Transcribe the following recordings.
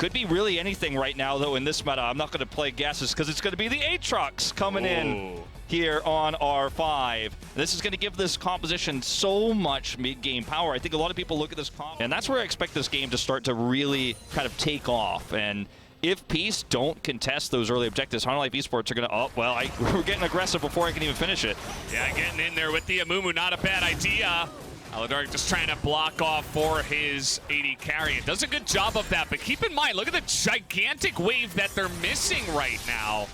Could be really anything right now, though, in this meta. I'm not going to play guesses because it's going to be the Aatrox coming in here on R5. This is going to give this composition so much mid-game power. I think a lot of people look at this comp, and that's where I expect this game to start to really kind of take off. And if Peace don't contest those early objectives, Hanwha Esports are going to, we're getting aggressive before I can even finish it. Yeah, getting in there with the Amumu, not a bad idea. Aladark just trying to block off for his AD carry. It does a good job of that, but keep in mind, look at the gigantic wave that they're missing right now.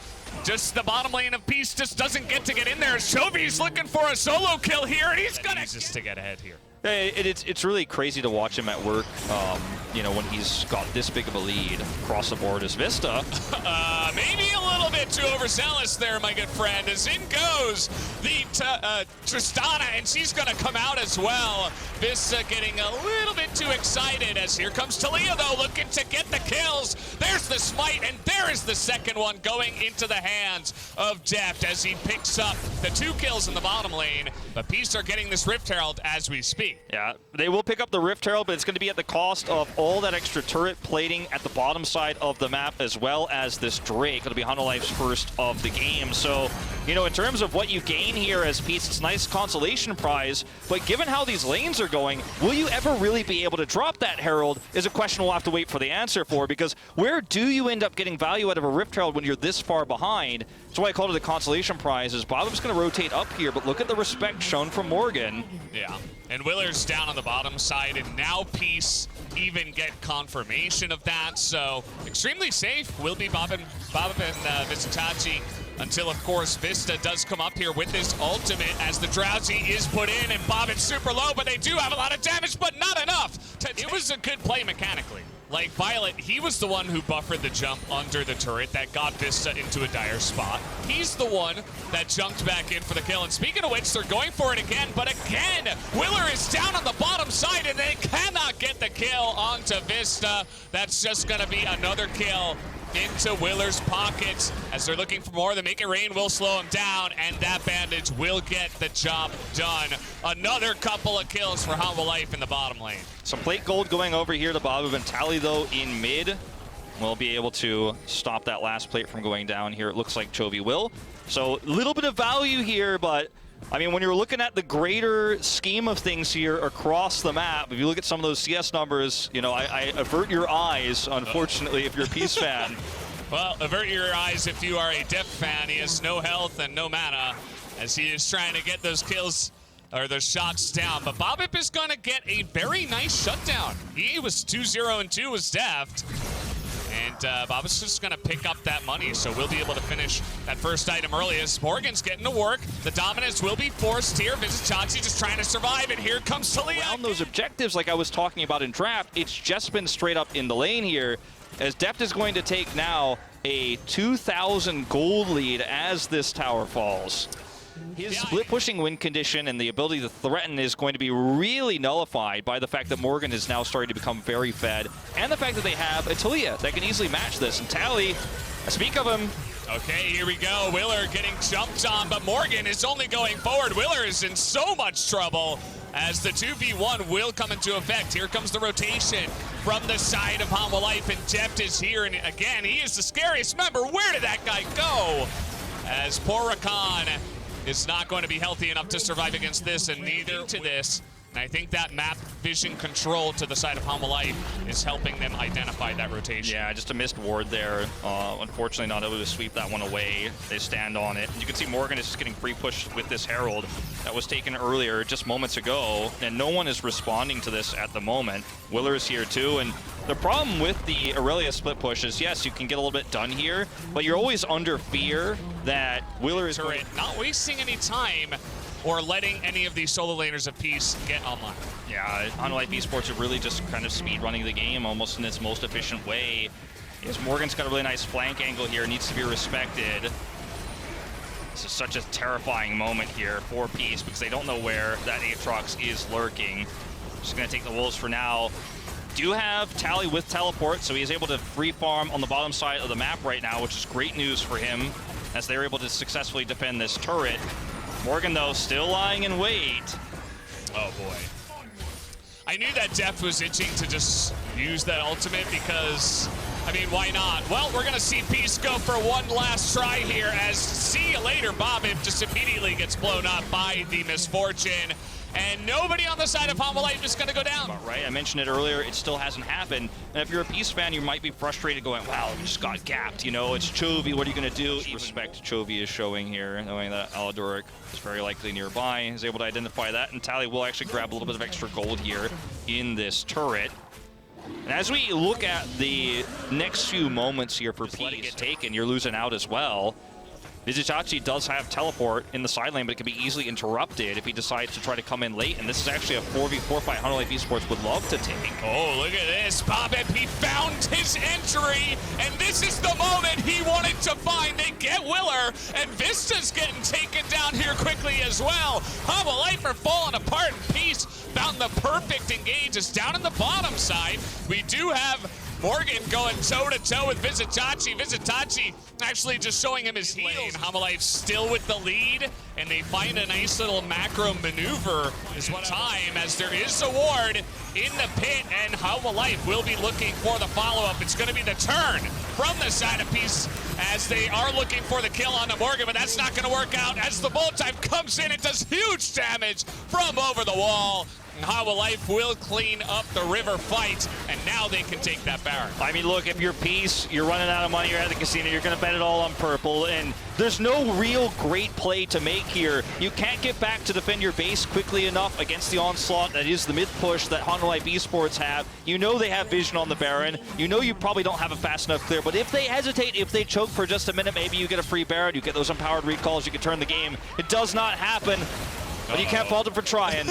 Just the bottom lane of Peace just doesn't get in there. Chovy's looking for a solo kill here, and he's gonna just to get ahead here. It's really crazy to watch him at work, you know, when he's got this big of a lead across the board as Vista. Maybe a little bit too overzealous there, my good friend, as in goes the Tristana, and she's going to come out as well. Vista getting a little bit too excited as here comes Talia, though, looking to get the kills. There's the smite, and there is the second one going into the hands of Deft as he picks up the 2 kills in the bottom lane. But Peace are getting this Rift Herald as we speak. Yeah, they will pick up the Rift Herald, but it's going to be at the cost of all that extra turret plating at the bottom side of the map, as well as this Drake. It'll be Hanwha Life's first of the game. So, you know, in terms of what you gain here as Peace, it's a nice consolation prize, but given how these lanes are going, will you ever really be able to drop that Herald is a question we'll have to wait for the answer for, because where do you end up getting value out of a Rift Herald when you're this far behind? That's why I called it a consolation prize, is Bob's going to rotate up here, but look at the respect shown from Morgan. Yeah, and Willer's down on the bottom side, and now Peace even get confirmation of that, so extremely safe will be Bob and Visitachi, until, of course, Vista does come up here with his ultimate as the Drowsy is put in, and Bob is super low, but they do have a lot of damage, but not enough. It was a good play mechanically. Like Violet, he was the one who buffered the jump under the turret that got Vista into a dire spot. He's the one that jumped back in for the kill. And speaking of which, they're going for it again. But again, Willer is down on the bottom side, and they cannot get the kill onto Vista. That's just going to be another kill into Willer's pockets as they're looking for more. The Make It Rain will slow him down, and that bandage will get the job done. Another couple of kills for Hanwha Life in the bottom lane. Some plate gold going over here to Babu and Tally, though, in mid. We'll be able to stop that last plate from going down here. It looks like Chovy will. So a little bit of value here, but I mean, when you're looking at the greater scheme of things here across the map, if you look at some of those CS numbers, you know, I avert your eyes, unfortunately, if you're a Peace fan. Well, avert your eyes if you are a Deft fan. He has no health and no mana as he is trying to get those kills or those shots down. But Bobip is going to get a very nice shutdown. He was 2-0-2 with Deft. And Bob's just going to pick up that money, so we'll be able to finish that first item early as Morgan's getting to work. The dominance will be forced here. Visitachi just trying to survive, and here comes Talia. Around those objectives like I was talking about in draft, it's just been straight up in the lane here, as Deft is going to take now a 2,000 gold lead as this tower falls. His split pushing win condition and the ability to threaten is going to be really nullified by the fact that Morgan is now starting to become very fed, and the fact that they have a Talia that can easily match this. And Tally, I speak of him. Okay, here we go. Willer getting jumped on, but Morgan is only going forward. Willer is in so much trouble as the 2v1 will come into effect. Here comes the rotation from the side of Hanwha Life, and Deft is here, and again, he is the scariest member. Where did that guy go? As poor Rakan is not going to be healthy enough to survive against this, and neither to this. And I think that map vision control to the side of Hanwha Life is helping them identify that rotation. Yeah, just a missed ward there. Unfortunately not able to sweep that one away. They stand on it. You can see Morgan is just getting free pushed with this Herald that was taken earlier, just moments ago, and no one is responding to this at the moment. Willer is here too, and the problem with the Aurelia split push is, yes, you can get a little bit done here, but you're always under fear that Willer is not wasting any time or letting any of these solo laners of Peace get online. Yeah, Hanwha Esports are really just kind of speed running the game almost in its most efficient way. Yes, Morgan's got a really nice flank angle here, needs to be respected. This is such a terrifying moment here for Peace because they don't know where that Aatrox is lurking. Just gonna take the Wolves for now. Do have Tally with teleport, so he's able to free farm on the bottom side of the map right now, which is great news for him as they're able to successfully defend this turret. Morgan, though, still lying in wait. Oh, boy. I knew that Deft was itching to just use that ultimate because I mean, why not? Well, we're going to see Peace go for one last try here as see you later, Bobbin just immediately gets blown up by the misfortune. And nobody on the side of Hanwha Life is going to go down. Right, I mentioned it earlier, it still hasn't happened. And if you're a Peace fan, you might be frustrated going, wow, we just got gapped, you know, it's Chovy, what are you going to do? Respect Chovy is showing here, knowing that Aladoric is very likely nearby. He's able to identify that, and Tally will actually grab a little bit of extra gold here in this turret. And as we look at the next few moments here for Peace to get taken, you're losing out as well. Vizitachi does have teleport in the side lane, but it can be easily interrupted if he decides to try to come in late. And this is actually a 4v4 fight Hanwha Life Esports would love to take. Oh, look at this. Bobbin, he found his entry, and this is the moment he wanted to find. They get Willer, and Vista's getting taken down here quickly as well. Hanwha Life are falling apart, and Peace found the perfect engage. It's down in the bottom side. We do have Morgan going toe-to-toe with Vizitachi. Vizitachi actually just showing him his heels. Hanwha Life still with the lead, and they find a nice little macro maneuver this time as there is a ward in the pit, and Hanwha Life will be looking for the follow-up. It's going to be the turn from the side of Peace as they are looking for the kill on the Morgan, but that's not going to work out as the bullet time comes in. It does huge damage from over the wall. And Hanwha Life will clean up the river fight, and now they can take that Baron. I mean, look, if you're Peace, you're running out of money, you're at the casino, you're going to bet it all on purple, and there's no real great play to make here. You can't get back to defend your base quickly enough against the onslaught that is the mid push that Hanwha Life Esports have. You know they have vision on the Baron. You know you probably don't have a fast enough clear, but if they hesitate, if they choke for just a minute, maybe you get a free Baron, you get those empowered recalls, you can turn the game. It does not happen, but you can't fault them for trying.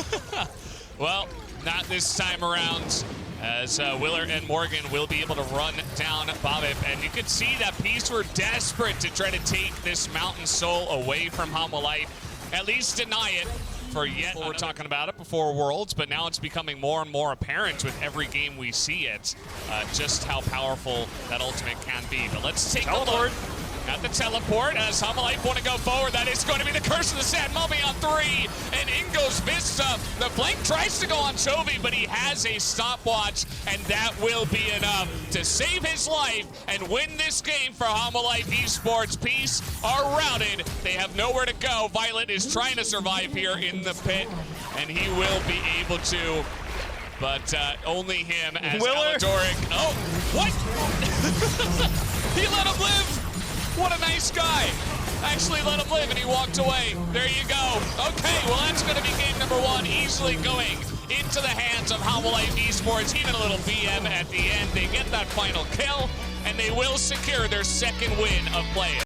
Well, not this time around, as Willer and Morgan will be able to run down Bobbip. And you can see that Peace were desperate to try to take this Mountain Soul away from Hanwha Life, at least deny it for yet. We're talking about it before Worlds, but now it's becoming more and more apparent with every game we see it, just how powerful that ultimate can be. But let's take a look at the teleport as Hanwha Life want to go forward. That is going to be the Curse of the Sad Mummy on 3, and in goes Vista. The flank tries to go on Chovy, but he has a stopwatch, and that will be enough to save his life and win this game for Hanwha Life Esports. Peace are routed. They have nowhere to go. Violet is trying to survive here in the pit, and he will be able to, but only him as Aladoric. Oh, what? He let him live. What a nice guy. Actually let him live, and he walked away. There you go. Okay, well, that's going to be game number 1, easily going into the hands of Hanwha Life Esports. Even a little BM at the end. They get that final kill, and they will secure their second win of play.